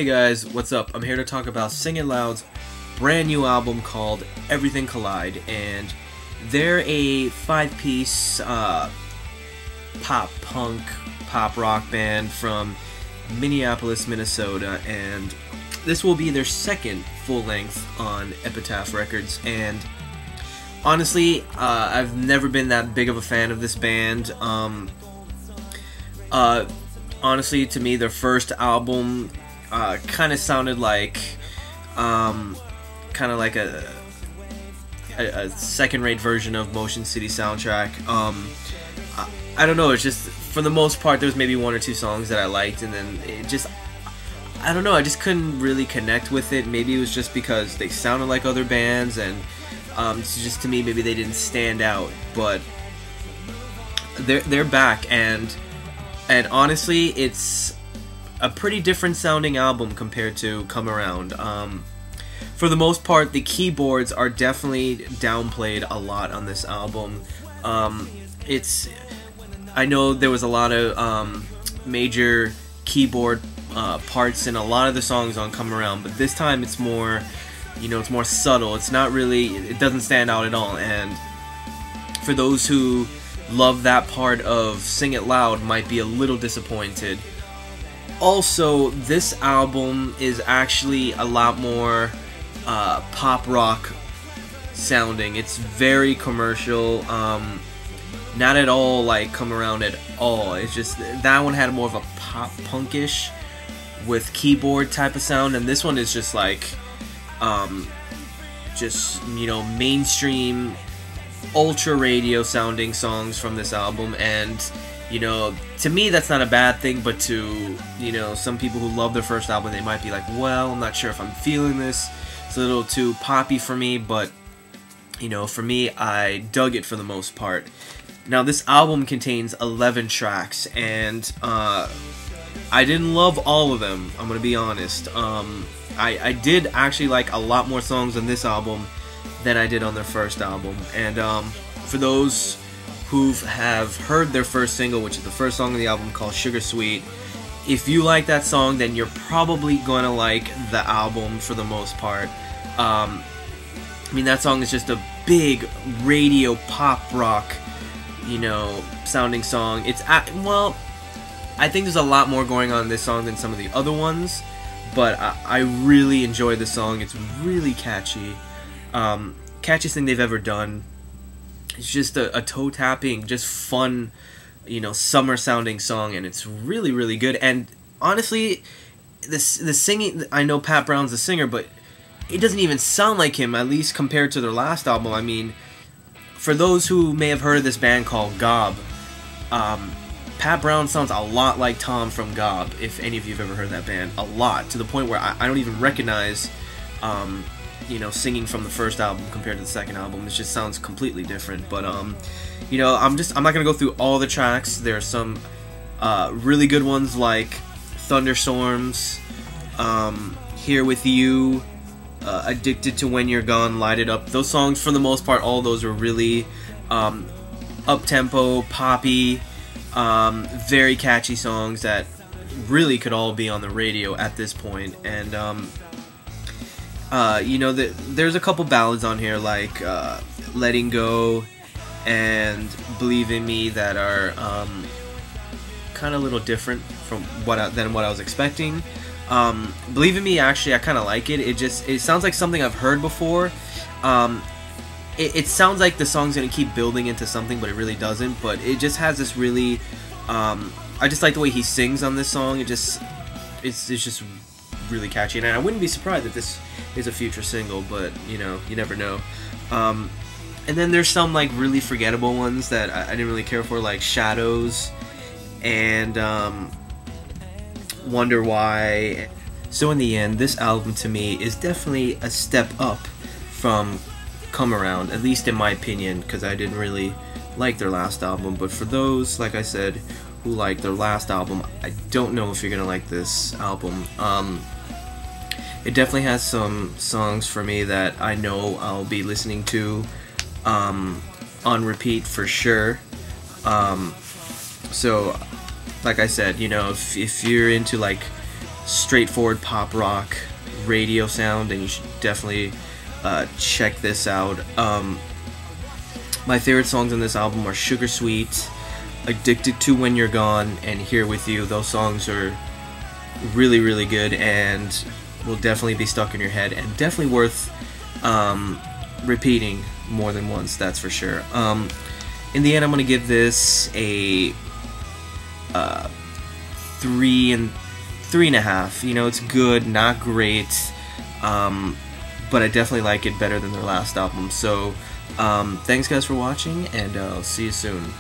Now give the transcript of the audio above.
Hey guys, what's up? I'm here to talk about Sing It Loud's brand new album called Everything Collide, and they're a five-piece pop-punk, pop-rock band from Minneapolis, Minnesota, and this will be their second full-length on Epitaph Records. And honestly, I've never been that big of a fan of this band. Honestly, to me, their first album kind of sounded like a second-rate version of Motion City Soundtrack. I don't know, it's just, for the most part, there's maybe one or two songs that I liked, and then it just, I don't know, I just couldn't really connect with it. Maybe it was just because they sounded like other bands, and just to me, maybe they didn't stand out. But they're back, and honestly, it's a pretty different sounding album compared to Come Around. For the most part, the keyboards are definitely downplayed a lot on this album. I know there was a lot of major keyboard parts in a lot of the songs on Come Around, but this time it's more, it's more subtle. It's not really, it doesn't stand out at all. And for those who love that part of Sing It Loud, might be a little disappointed. Also, this album is actually a lot more pop rock sounding. It's very commercial, not at all like Come Around at all. It's just that one had more of a pop punkish with keyboard type of sound, and this one is just like mainstream ultra radio sounding songs from this album. And to me, that's not a bad thing, but to some people who love their first album, they might be like, well, I'm not sure if I'm feeling this. It's a little too poppy for me, but for me, I dug it for the most part. Now, this album contains 11 tracks, and I didn't love all of them, I'm gonna be honest. I did actually like a lot more songs on this album than I did on their first album. And for those who have heard their first single, which is the first song of the album, called Sugar Sweet, if you like that song, then you're probably gonna like the album for the most part. I mean, that song is just a big radio pop rock, sounding song. Well, I think there's a lot more going on in this song than some of the other ones, but I really enjoy the song. It's really catchy. Catchiest thing they've ever done. It's just a toe-tapping, just fun, summer-sounding song, and it's really, really good. And honestly, the singing, I know Pat Brown's the singer, but it doesn't even sound like him, at least compared to their last album. I mean, for those who may have heard of this band called Gob, Pat Brown sounds a lot like Tom from Gob, if any of you have ever heard that band. A lot, to the point where I don't even recognize singing from the first album compared to the second album. It just sounds completely different. But I'm not gonna go through all the tracks. There are some really good ones like Thunderstorms, Here With You, Addicted to When You're Gone, Light It Up. Those songs, for the most part, all those are really up-tempo, poppy, very catchy songs that really could all be on the radio at this point. And there's a couple ballads on here like Letting Go and Believe in Me that are kind of a little different from than what I was expecting. Believe in Me, actually, I kind of like it. It sounds like something I've heard before. It sounds like the song's gonna keep building into something, but it really doesn't. But it just has this really, I just like the way he sings on this song. It's just really catchy, and I wouldn't be surprised if this is a future single, but you never know. And then there's some like really forgettable ones that I didn't really care for, like Shadows and Wonder Why. So in the end, this album to me is definitely a step up from Come Around, at least in my opinion, because I didn't really like their last album. But for those, like I said, who like their last album, I don't know if you're gonna like this album. It definitely has some songs for me that I know I'll be listening to on repeat for sure. So like I said, if you're into like straightforward pop rock radio sound, and you should definitely check this out. My favorite songs on this album are Sugar Sweet, Addicted to When You're Gone, and Here With You. Those songs are really, really good and will definitely be stuck in your head, and definitely worth repeating more than once, that's for sure. In the end, I'm going to give this a 3.5. You know, it's good, not great, but I definitely like it better than their last album. So, thanks guys for watching, and I'll see you soon.